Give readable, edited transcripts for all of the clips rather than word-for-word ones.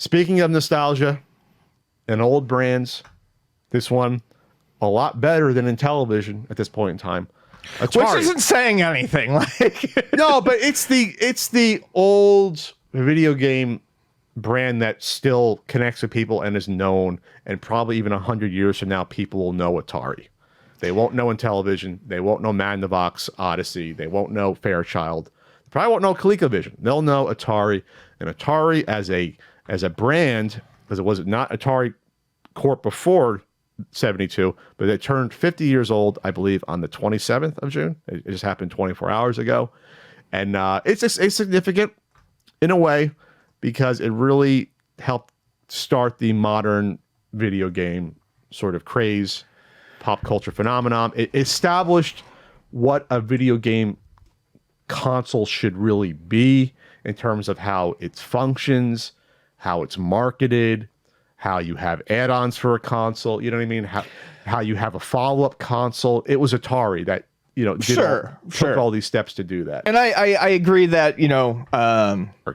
Speaking of nostalgia and old brands, this one a lot better than in television at this point in time. Atari. Which isn't saying anything. Like No, but it's the old video game brand that still connects with people and is known, and probably even 100 years from now, people will know Atari. They won't know in television. They won't know Magnavox Odyssey. They won't know Fairchild. They probably won't know ColecoVision. They'll know Atari. And Atari as a brand, because it was not Atari Corp before 72, but it turned 50 years old, I believe, on the 27th of June. It just happened 24 hours ago. And it's significant in a way because it really helped start the modern video game sort of craze, pop culture phenomenon. It established what a video game console should really be in terms of how it functions, how it's marketed, how you have add-ons for a console. You know what I mean? How you have a follow-up console. It was Atari that, you know, took all these steps to do that. And I agree that, you know,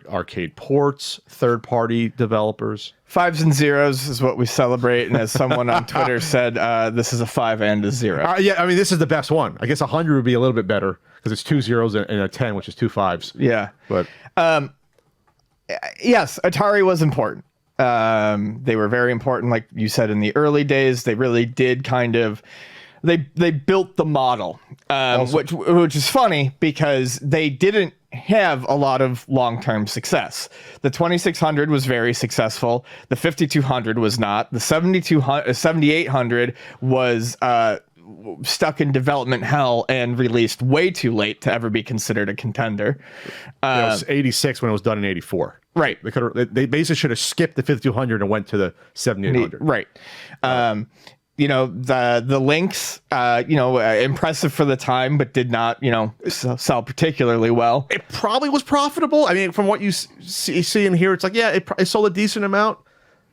arcade ports, third-party developers. Fives and zeros is what we celebrate. And as someone on Twitter said, this is a 5 and a 0. Yeah, I mean, this is the best one. I guess 100 would be a little bit better because it's 2 zeros and a 10, which is 2 5s. Yeah. But yes, Atari was important. They were very important, like you said, in the early days. They really did kind of they built the model, which is funny because they didn't have a lot of long-term success. The 2600 was very successful. The 5200 was not. The 7800 was stuck in development hell and released way too late to ever be considered a contender. It was 86 when it was done in 84. Right. They basically should have skipped the 5200 and went to the 7800. Right. You know, the Lynx, you know, impressive for the time, but did not, you know, sell particularly well. It probably was profitable. I mean, from what you see and hear, it's like, yeah, it sold a decent amount.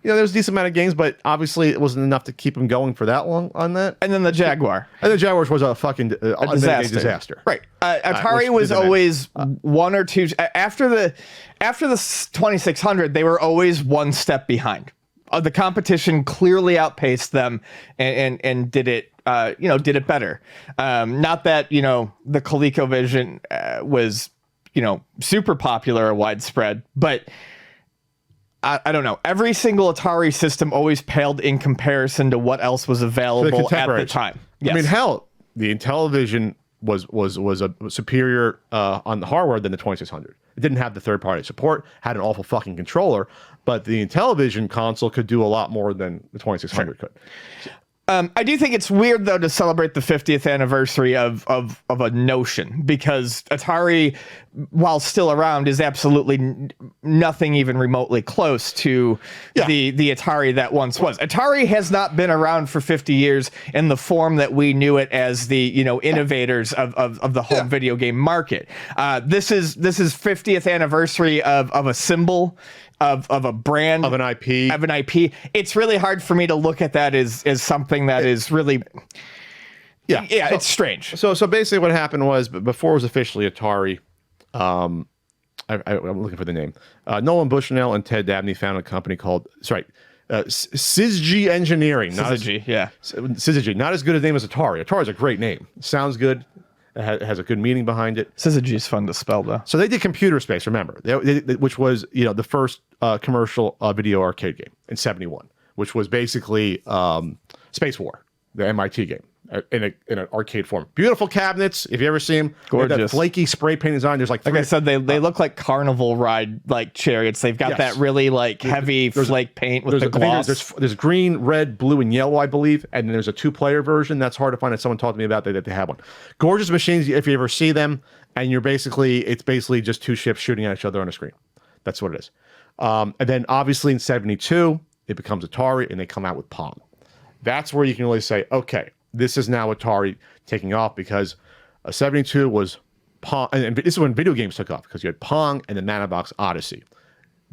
You know, there was a decent amount of games, but obviously it wasn't enough to keep them going for that long on that. And then the Jaguar. And the Jaguars was a fucking disaster. Right. Atari was always one or two after the 2600. They were always one step behind. The competition clearly outpaced them and did it. You know, did it better. Not that, you know, the ColecoVision was, you know, super popular or widespread, but I don't know. Every single Atari system always paled in comparison to what else was available at the time. Yes. I mean, hell, the Intellivision was a superior on the hardware than the 2600. It didn't have the third-party support, had an awful fucking controller, but the Intellivision console could do a lot more than the 2600 could. I do think it's weird, though, to celebrate the 50th anniversary of a notion, because Atari, while still around, is absolutely nothing even remotely close to the Atari that once was. Atari has not been around for 50 years in the form that we knew it as the, you know, innovators of the home video game market. This is 50th anniversary of a symbol. Of a brand, of an IP. It's really hard for me to look at that as something that is really, it's strange. So basically, what happened was, before it was officially Atari, I'm looking for the name. Nolan Bushnell and Ted Dabney founded a company called Syzygy Engineering. Syzygy, not as good a name as Atari. Atari is a great name. Sounds good. It has a good meaning behind it. Syzygy is fun to spell, though. So they did Computer Space, remember, which was, you know, the first commercial video arcade game in 71, which was basically Space War, the MIT game, in an arcade form. Beautiful cabinets, if you ever see them. Gorgeous. That flaky spray paint design. There's like I said, they look like carnival ride like chariots. They've got that really like heavy flake paint with the gloss. There's green, red, blue, and yellow, I believe, and then there's a 2-player version. That's hard to find. Someone talked to me about that they have one. Gorgeous machines if you ever see them, and it's basically just two ships shooting at each other on a screen. That's what it is. And then obviously in 72, it becomes Atari, and they come out with Pong. That's where you can really say, okay, this is now Atari taking off, because 72 was Pong, and this is when video games took off, because you had Pong and the Magnavox Odyssey.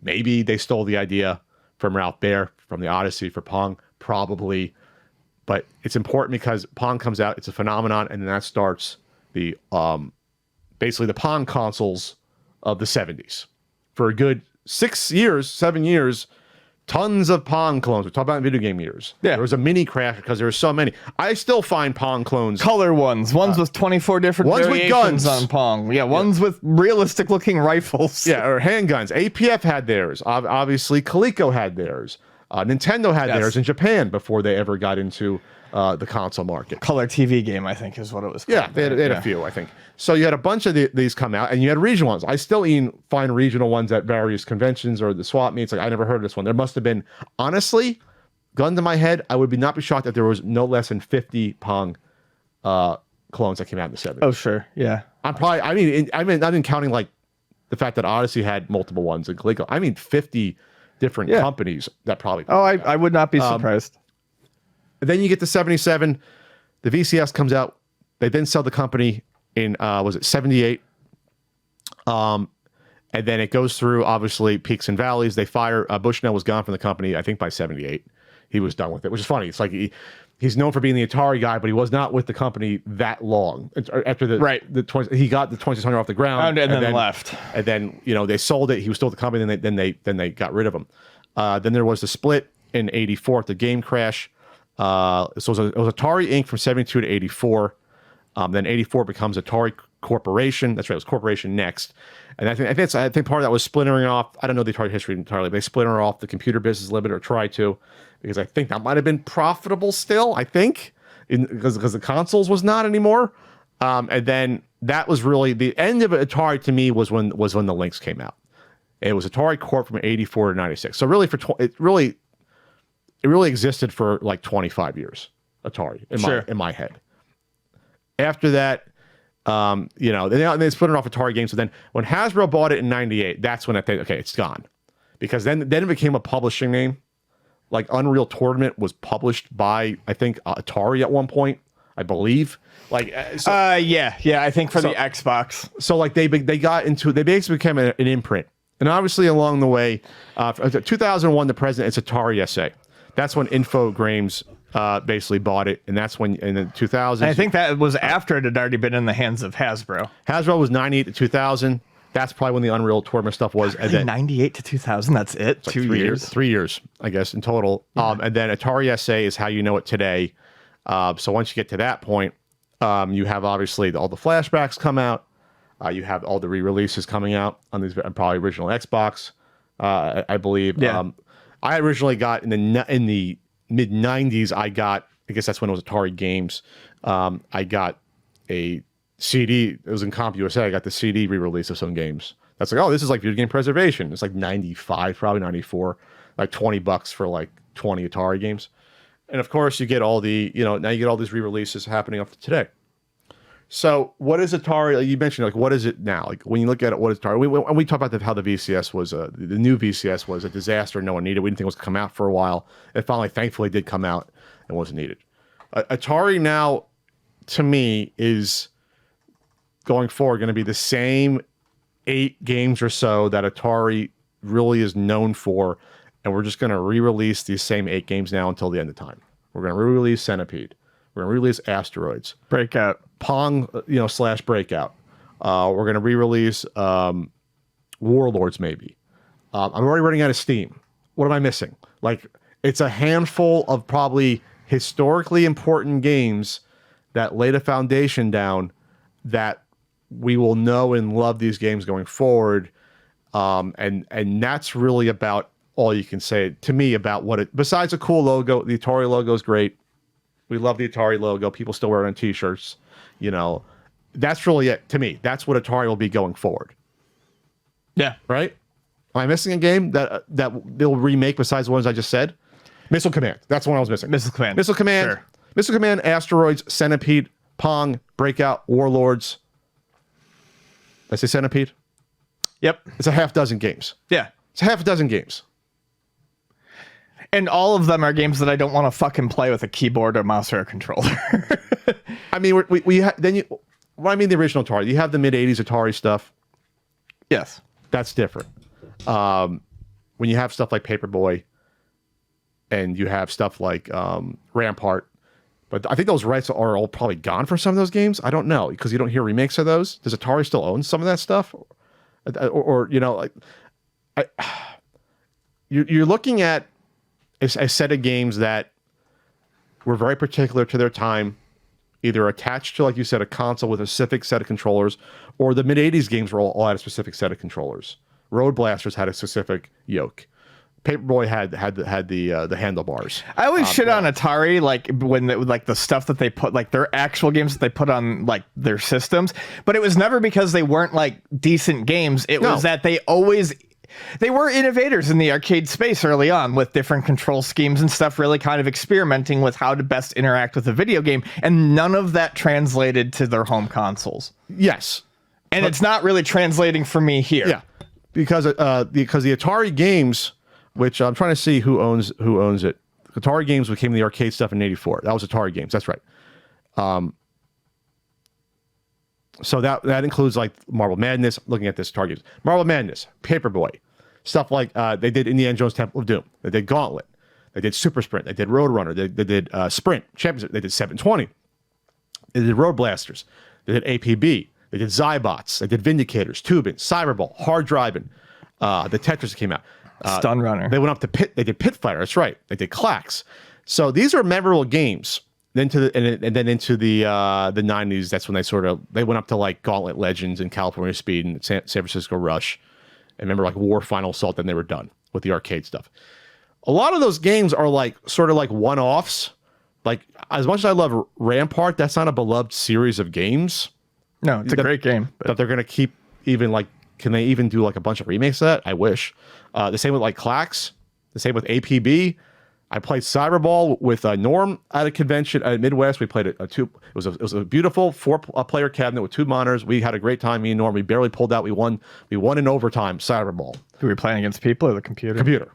Maybe they stole the idea from Ralph Baer from the Odyssey for Pong, probably, but it's important because Pong comes out, it's a phenomenon, and then that starts the basically the Pong consoles of the 70s. For a good 7 years, Tons of Pong clones. We talk about in video game years. Yeah. There was a mini crash because there were so many. I still find Pong clones. Color ones with 24 different ones with variations guns. on Pong. Yeah, ones with realistic looking rifles. Yeah, or handguns. APF had theirs. Obviously, Coleco had theirs. Nintendo had theirs in Japan before they ever got into the console market. Color TV game, I think, is what it was called. Yeah, they had a few, I think. So you had a bunch of these come out, and you had regional ones. I still even find regional ones at various conventions or the swap meets. Like, I never heard of this one. There must have been, honestly, gun to my head, I would not be shocked if there was no less than 50 Pong clones that came out in the 70s. Oh, sure. Yeah. I mean, not even counting like the fact that Odyssey had multiple ones in Coleco. I mean, 50 different companies that probably. Oh, I would not be surprised. And then you get to 77. The VCS comes out. They then sell the company in, was it 78? And then it goes through, obviously, peaks and valleys. They fire, Bushnell was gone from the company, I think, by 78. He was done with it, which is funny. It's like he's known for being the Atari guy, but he was not with the company that long. After he got the 2600 off the ground. And then left. And then, they sold it. He was still at the company, and then they got rid of him. Then there was the split in 84 at the game crash. So it was Atari Inc. from 72 to 84. Then 84 becomes Atari Corporation. That's right, it was Corporation next. And I think part of that was splintering off. I don't know the Atari history entirely. They splintered off the Computer Business Limited, or tried to, because I think that might have been profitable still. I think because the consoles was not anymore. And then that was really the end of Atari to me was when the Lynx came out. It was Atari Corp from 84 to 96. So really it really existed for like 25 years. Atari in my head. After that, they split it off Atari games. So then when Hasbro bought it in 98, that's when I think, okay, it's gone. Because then it became a publishing name. Like Unreal Tournament was published by, I think, Atari at one point, I believe. I think for the Xbox. So like they basically became an imprint. And obviously along the way, 2001, the president, it's Atari SA. That's when Infogrames basically bought it, and that's when in the 2000s. I think that was after it had already been in the hands of Hasbro. Hasbro was 98 to 2000. That's probably when the Unreal Tournament stuff was. Really, and then 98 to 2000. That's it. Like 2 years. 3 years, I guess, in total. Yeah. And then Atari SA is how you know it today. So once you get to that point, you have obviously all the flashbacks come out. You have all the re-releases coming out on these probably original Xbox, I believe. Yeah. I originally got in the mid 90s. I guess that's when it was Atari Games. I got a CD. It was in CompUSA. I got the CD re-release of some games. That's like, oh, this is like video game preservation. It's like 95, probably 94, like $20 for like 20 Atari games. And of course, you get all the, now you get all these re-releases happening up to today. So what is Atari? Like you mentioned, like, what is it now? Like when you look at it, what is Atari? We talk about how the VCS was, the new VCS was a disaster. No one needed. We didn't think it was going to come out for a while. It finally, thankfully, did come out and wasn't needed. Atari now, to me, is going forward going to be the same 8 games or so that Atari really is known for, and we're just going to re-release these same 8 games now until the end of time. We're going to re-release Centipede. We're going to re-release Asteroids. Breakout. Pong, / Breakout. We're going to re-release Warlords, maybe. I'm already running out of steam. What am I missing? Like, it's a handful of probably historically important games that laid a foundation down that we will know and love these games going forward. And that's really about all you can say to me about what it, besides a cool logo. The Atari logo is great. We love the Atari logo. People still wear it on t-shirts. That's really it to me. That's what Atari will be going forward. Yeah. Right? Am I missing a game that they'll remake besides the ones I just said? Missile Command. That's the one I was missing. Missile Command. Missile Command. Sure. Missile Command, Asteroids, Centipede, Pong, Breakout, Warlords. Did I say Centipede? Yep. It's a half dozen games. Yeah. It's a half dozen games. And all of them are games that I don't want to fucking play with a keyboard or mouse or a controller. I mean, the original Atari. You have the mid 80s Atari stuff. Yes. That's different. When you have stuff like Paperboy and you have stuff like Rampart, but I think those rights are all probably gone for some of those games. I don't know, because you don't hear remakes of those. Does Atari still own some of that stuff? You're looking at a set of games that were very particular to their time, either attached to, like you said, a console with a specific set of controllers, or the mid-'80s games were all had a specific set of controllers. Road Blasters had a specific yoke. Paperboy had the handlebars. I always shit on Atari, like when the stuff that they put, like their actual games that they put on like their systems, but it was never because they weren't like decent games. It was that they were innovators in the arcade space early on with different control schemes and stuff, really kind of experimenting with how to best interact with a video game, and none of that translated to their home consoles. Yes, and it's not really translating for me here. Yeah, because the Atari games, which I'm trying to see who owns it. Atari Games became the arcade stuff in '84. That was Atari Games. That's right. So that includes like Marble Madness. Looking at this Atari Games, Marble Madness, Paperboy, stuff like they did Indiana Jones Temple of Doom. They did Gauntlet. They did Super Sprint. They did Road Runner. They did Sprint Championship. They did 720. They did Road Blasters. They did APB. They did Zybots. They did Vindicators, Tubin, Cyberball, Hard Driving. The Tetris that came out. Stun Runner. They went up to Pit. They did Pit Fighter. That's right. They did Clax. So these are memorable games. Then and then into the '90s. That's when they went up to like Gauntlet Legends and California Speed and San Francisco Rush. And remember like War Final Assault. Then they were done with the arcade stuff. A lot of those games are like sort of like one-offs. Like as much as I love Rampart, that's not a beloved series of games. No, it's a great game. But they're gonna keep even like. Can they even do like a bunch of remakes of that? I wish. The same with like Clax. The same with APB. I played Cyberball with Norm at a convention at Midwest. We played it. It was a beautiful four-player cabinet with 2 monitors. We had a great time. Me and Norm. We barely pulled out. We won in overtime. Cyberball. Were we playing against people or the computer? Computer.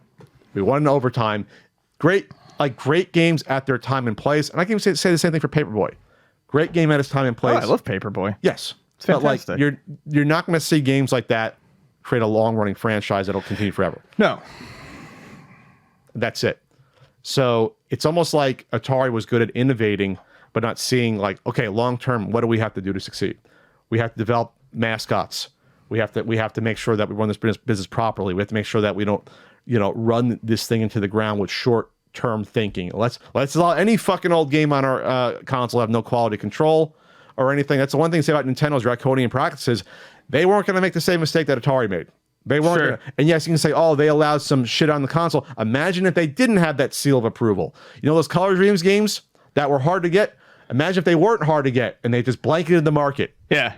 We won in overtime. Great games at their time and place. And I can even say the same thing for Paperboy. Great game at its time and place. Oh, I love Paperboy. Yes. It's fantastic. But like you're not going to see games like that create a long-running franchise that'll continue forever. No. That's it. So it's almost like Atari was good at innovating, but not seeing like, okay, long-term, what do we have to do to succeed? We have to develop mascots. We have to make sure that we run this business properly. We have to make sure that we don't, run this thing into the ground with short-term thinking. Let's allow any fucking old game on our console have no quality control or anything. That's the one thing to say about Nintendo's draconian practices. They weren't going to make the same mistake that Atari made. They weren't. Sure. Gonna, and yes, you can say, oh, they allowed some shit on the console. Imagine if they didn't have that seal of approval. You know those Color Dreams games that were hard to get? Imagine if they weren't hard to get and they just blanketed the market. Yeah.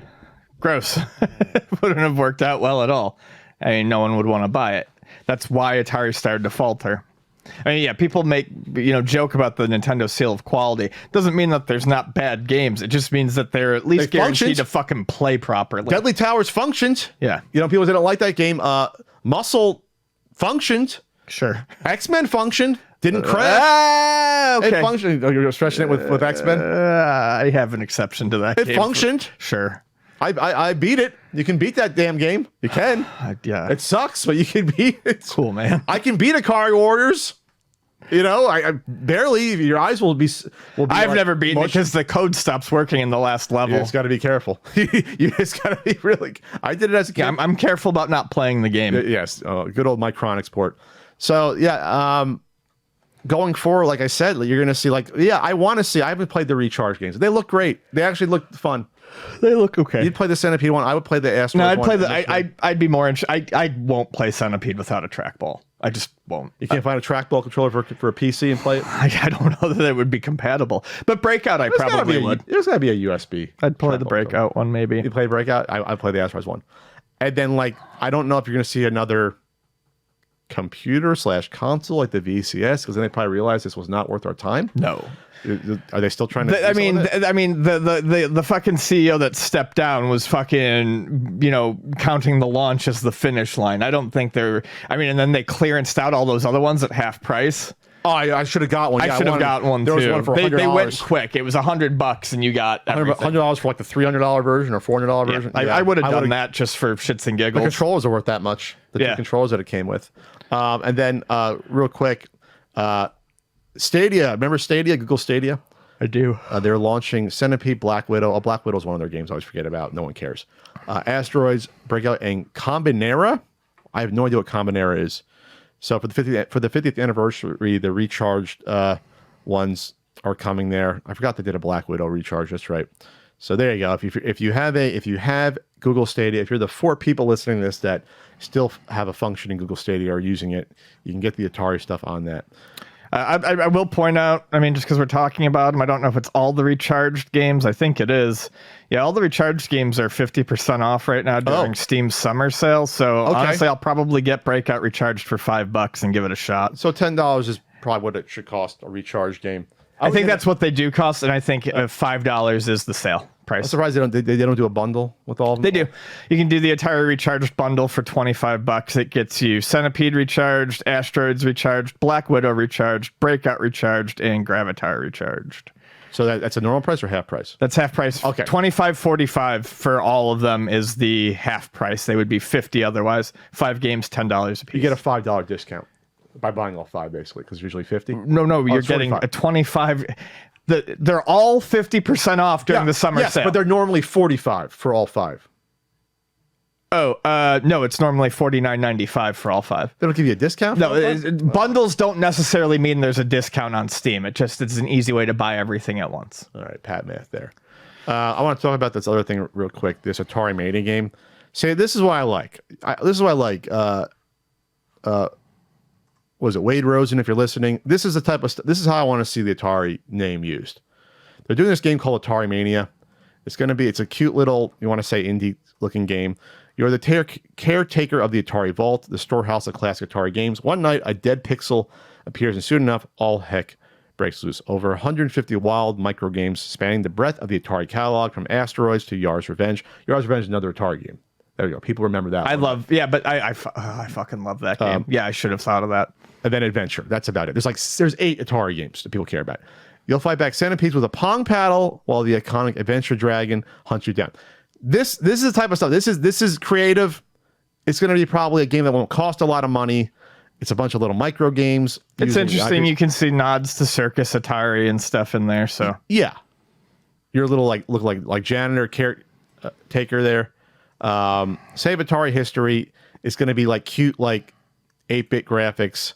Gross. Wouldn't have worked out well at all. I mean, no one would want to buy it. That's why Atari started to falter. I mean, yeah, people make, joke about the Nintendo seal of quality. Doesn't mean that there's not bad games. It just means that they're at least guaranteed to fucking play properly. Deadly Towers functioned. Yeah. People didn't like that game. Muscle functioned. Sure. X-Men functioned. Didn't crash. Okay. It functioned. You're stretching it with X-Men? I have an exception to that game. It functioned. Sure. I beat it. You can beat that damn game. You can. Yeah. It sucks, but you can beat it. Cool, man. I can beat Atari Warriors. I barely. Your eyes will be. I've never beaten it because the code stops working in the last level. You just got to be careful. You just got to be really. I did it as a kid. Yeah, I'm careful about not playing the game. Yes. Good old Micronics port. So yeah. Going forward, like I said, you're going to see I want to see. I haven't played the Recharge games. They look great. They actually look fun. They look okay. You'd play the Centipede one. I would play the Asteroid one. No, I'd play I'd be more interested. I won't play Centipede without a trackball. I just won't. You can't find a trackball controller for a PC and play it? I don't know that it would be compatible. But Breakout, I probably would. There's got to be a USB. I'd play the Breakout one, maybe. You play Breakout? I'd play the Asteroids one. And then, I don't know if you're going to see another computer/console like the VCS, because then they probably realized this was not worth our time. No. Are they still trying to? The fucking CEO that stepped down was fucking, counting the launch as the finish line. I don't think they're. And then they clearanced out all those other ones at half price. Oh, I should have got one. I should have got one too. There was one for $100. They went quick. It was $100 and you got $100 for the $300 version or $400 version. I would have done that just for shits and giggles. The controllers are worth that much. The two controllers that it came with. And then real quick, Stadia. Remember Stadia? Google Stadia? I do. They're launching Centipede, Black Widow. Black Widow is one of their games I always forget about. No one cares. Asteroids, Breakout, and Combinera. I have no idea what Combinera is. So for the 50th anniversary, the recharged ones are coming there. I forgot they did a Black Widow recharge. That's right. So there you go. If you have Google Stadia, if you're the 4 people listening to this that still have a functioning Google Stadia or are using it, you can get the Atari stuff on that. I will point out, I mean, just because we're talking about them, I don't know if it's all the recharged games. I think it is. Yeah, all the recharged games are 50% off right now during Steam's summer sale. So honestly, I'll probably get Breakout recharged for $5 and give it a shot. So $10 is probably what it should cost, a recharged game. I think that's what they do cost, and I think $5 is the sale price. I'm surprised they don't do a bundle with all of them. They do. You can do the Atari Recharged bundle for $25. It gets you Centipede Recharged, Asteroids Recharged, Black Widow Recharged, Breakout Recharged, and Gravatar Recharged. So that's a normal price or half price? That's half price. Okay. $25.45 for all of them is the half price. They would be $50 otherwise. 5 games, $10 a piece. You get a $5 discount by buying all 5, basically, because usually 50. No, you're getting a 25. They're all 50% off during the summer sale. But they're normally 45 for all 5. Oh, no, it's normally $49.95 for all 5. They don't give you a discount? No, bundles don't necessarily mean there's a discount on Steam. It's an easy way to buy everything at once. All right, Pat math there. I want to talk about this other thing real quick, this Atari Mania game. Say, this is what I like. Was it Wade Rosen, if you're listening? This is the type of this is how I want to see the Atari name used. They're doing this game called Atari Mania. It's a cute little, you want to say, indie looking game. You're the caretaker of the Atari Vault, the storehouse of classic Atari games. One night, a dead pixel appears, and soon enough, all heck breaks loose. Over 150 wild micro games spanning the breadth of the Atari catalog, from Asteroids to Yar's Revenge. Yar's Revenge is another Atari game. There we go. People remember that. I fucking love that game. I should have thought of that. And then Adventure. That's about it. There's 8 Atari games that people care about. You'll fight back centipedes with a Pong paddle while the iconic Adventure Dragon hunts you down. This is the type of stuff. This is creative. It's going to be probably a game that won't cost a lot of money. It's a bunch of little micro games. It's interesting. You can see nods to Circus Atari and stuff in there. So yeah, you're a little look like janitor caretaker there. Save Atari history. It's going to be cute 8-bit graphics.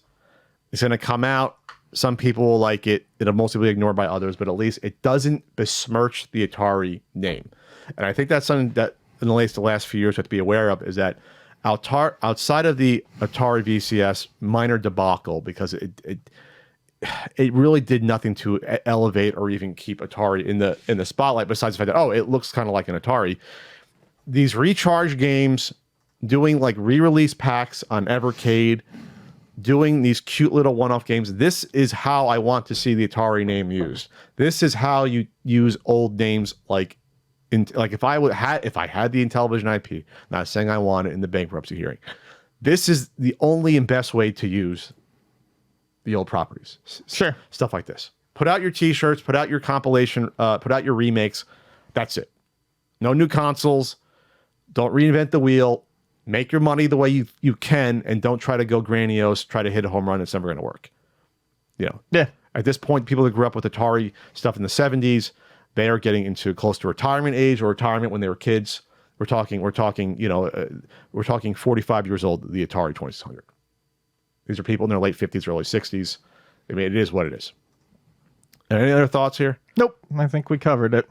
It's going to come out. Some people will like it. It'll mostly be ignored by others, but at least it doesn't besmirch the Atari name. And I think that's something that in the last few years we have to be aware of, is that outside of the Atari VCS minor debacle, because it really did nothing to elevate or even keep Atari in the spotlight, besides the fact that it looks kind of like an Atari. These recharge games, doing re-release packs on Evercade, doing these cute little one-off games. This is how I want to see the Atari name used. This is how you use old names if I had the Intellivision IP. Not saying I want it in the bankruptcy hearing. This is the only and best way to use the old properties. Sure, stuff like this. Put out your T-shirts. Put out your compilation. Put out your remakes. That's it. No new consoles. Don't reinvent the wheel. Make your money the way you can, and don't try to go grandiose, try to hit a home run. It's never going to work. Yeah. At this point, people that grew up with Atari stuff in the 70s, they are getting into close to retirement age or retirement when they were kids. We're talking 45 years old, the Atari 2600. These are people in their late 50s, early 60s. I mean, it is what it is. Any other thoughts here? Nope. I think we covered it.